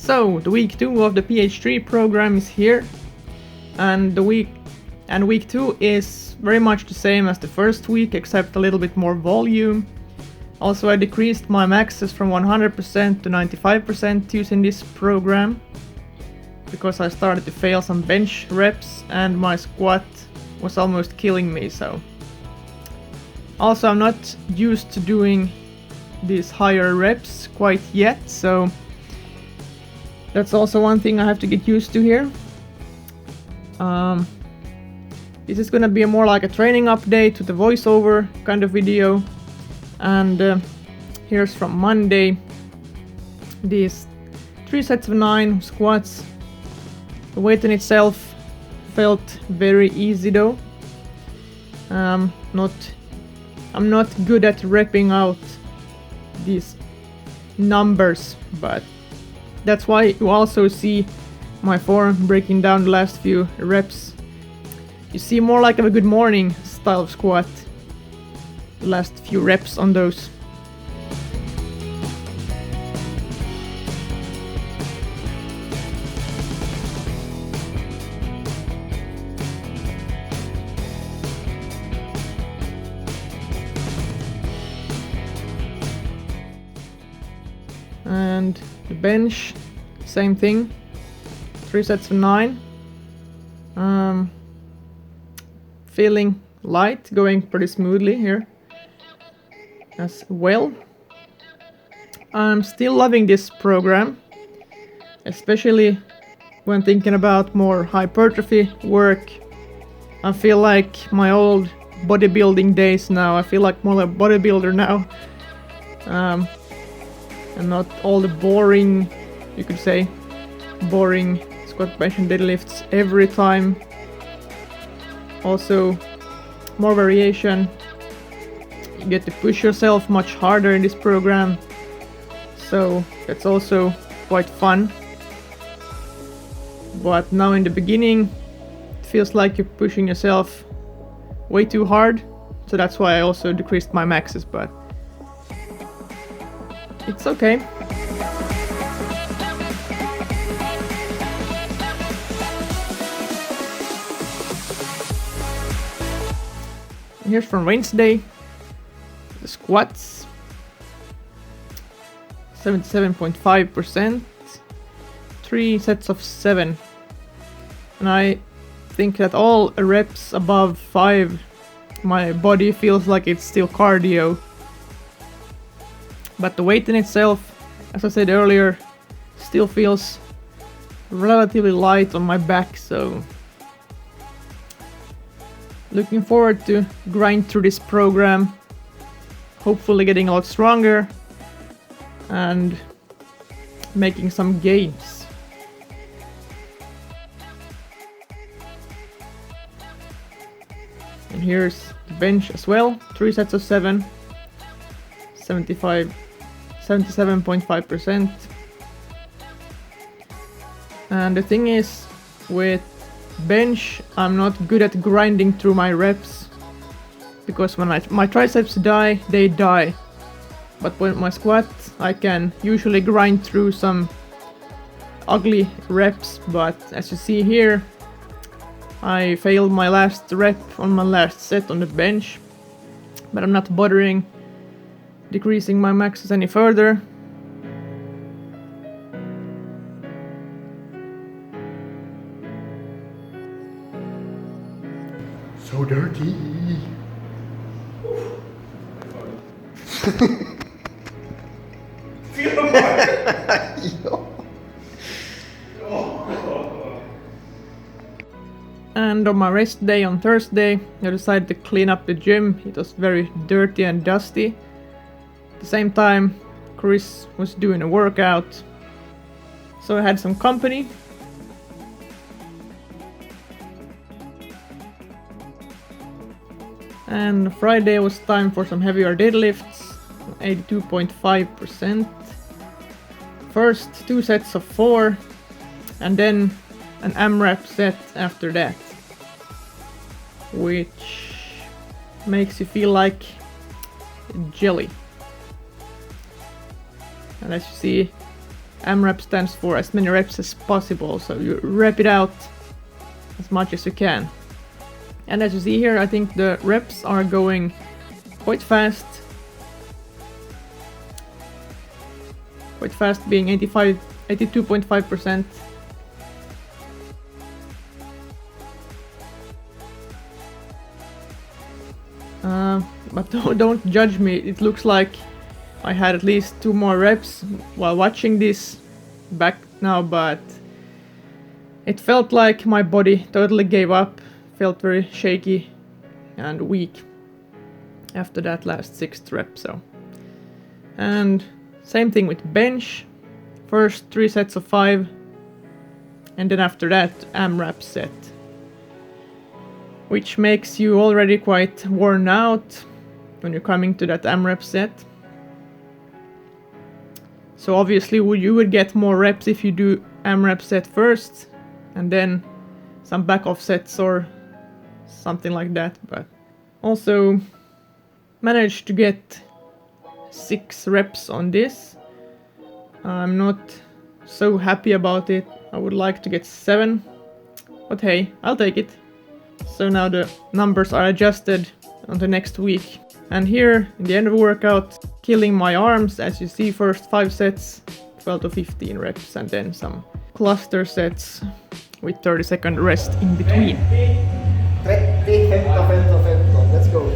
So the week 2 of the PH3 program is here, and week 2 is very much the same as the first week, except a little bit more volume. Also, I decreased my maxes from 100% to 95% using this program, because I started to fail some bench reps and my squat was almost killing me. So also, I'm not used to doing these higher reps quite yet, so that's also one thing I have to get used to here. This is gonna be more like a training update with a voiceover kind of video. And here's from Monday. These 3 sets of 9 squats. The weight in itself felt very easy though. I'm not good at repping out these numbers, but that's why you also see my form breaking down the last few reps. You see more like a good morning style of squat, the last few reps on those. And the bench, same thing, 3 sets of 9. Feeling light, going pretty smoothly here as well. I'm still loving this program, especially when thinking about more hypertrophy work. I feel like my old bodybuilding days now. I feel like more like a bodybuilder now. And not all the boring, you could say, boring squat, bench and deadlifts every time. Also, more variation. You get to push yourself much harder in this program, so that's also quite fun. But now in the beginning, it feels like you're pushing yourself way too hard, so that's why I also decreased my maxes, but it's okay. Here's from Wednesday, the squats, 77.5%, 3 sets of 7. And I think that all reps above 5, my body feels like it's still cardio. But the weight in itself, as I said earlier, still feels relatively light on my back, so looking forward to grind through this program, hopefully getting a lot stronger and making some gains. And here's the bench as well, 3 sets of 7, 77.5%. And the thing is, with bench, I'm not good at grinding through my reps, because when my triceps die, they die. But when my squat, I can usually grind through some ugly reps, but as you see here, I failed my last rep on my last set on the bench, but I'm not bothering decreasing my maxes any further. So dirty. And on my rest day on Thursday, I decided to clean up the gym. It was very dirty and dusty. At the same time, Chris was doing a workout, so I had some company. And Friday was time for some heavier deadlifts, 82.5%. First 2 sets of 4, and then an amrap set after that, which makes you feel like jelly. And as you see, AMRAP stands for as many reps as possible, so you rep it out as much as you can. And as you see here, I think the reps are going quite fast. Quite fast, being 82.5%. But don't judge me, it looks like I had at least 2 more reps while watching this back now, but it felt like my body totally gave up, felt very shaky and weak after that last 6th rep. So, and same thing with bench, first 3 sets of 5, and then after that AMRAP set, which makes you already quite worn out when you're coming to that AMRAP set. So obviously you would get more reps if you do AMRAP set first and then some back off sets or something like that, but also managed to get 6 reps on this. I'm not so happy about it. I would like to get 7, but hey, I'll take it. So now the numbers are adjusted on the next week. And here, in the end of the workout, killing my arms, as you see, first 5 sets, 12 to 15 reps, and then some cluster sets with 30-second rest in between. 30, fento, let's go.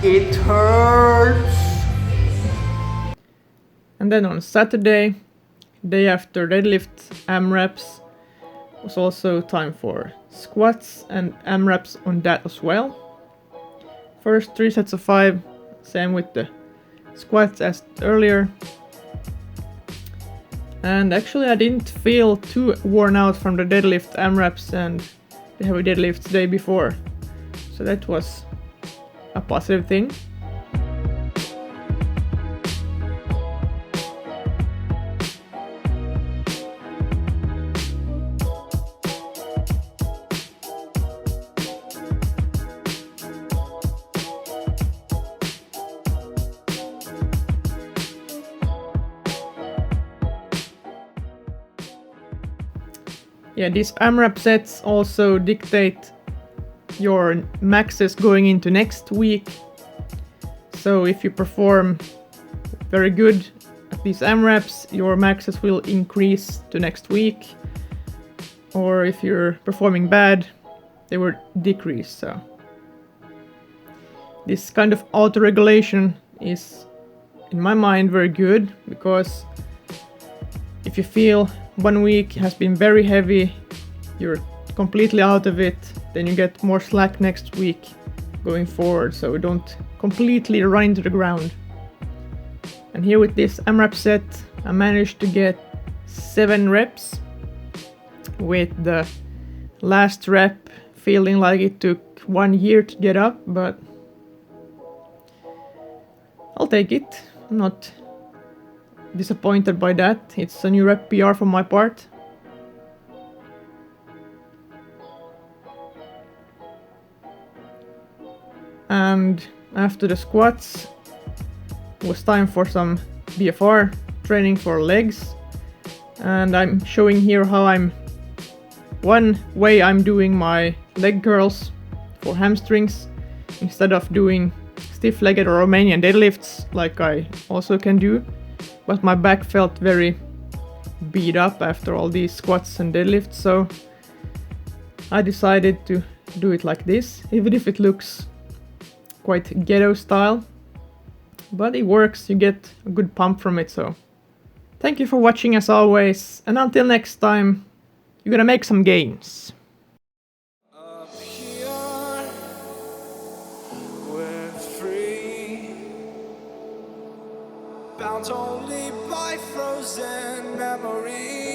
It hurts. And then on Saturday, day after deadlift AMRAPs, was also time for squats and AMRAPs on that as well. First 3 sets of 5, same with the squats as earlier. And actually I didn't feel too worn out from the deadlift AMRAPs and the heavy deadlifts the day before. So that was a positive thing. Yeah, these AMRAP sets also dictate your maxes going into next week. So if you perform very good at these AMRAPs, your maxes will increase to next week. Or if you're performing bad, they will decrease. So this kind of auto-regulation is, in my mind, very good, because if you feel 1 week has been very heavy, you're completely out of it, then you get more slack next week going forward, so you don't completely run into the ground. And here with this AMRAP set, I managed to get 7 reps, with the last rep feeling like it took 1 year to get up, but I'll take it. I'm not disappointed by that. It's a new rep PR from my part. And after the squats, it was time for some BFR training for legs. And I'm showing here how one way I'm doing my leg curls for hamstrings, instead of doing stiff-legged or Romanian deadlifts like I also can do. But my back felt very beat up after all these squats and deadlifts, so I decided to do it like this, even if it looks quite ghetto style. But it works, you get a good pump from it, so thank you for watching as always, and until next time, you're gonna make some gains. Up here, we're free, bound only by frozen memories.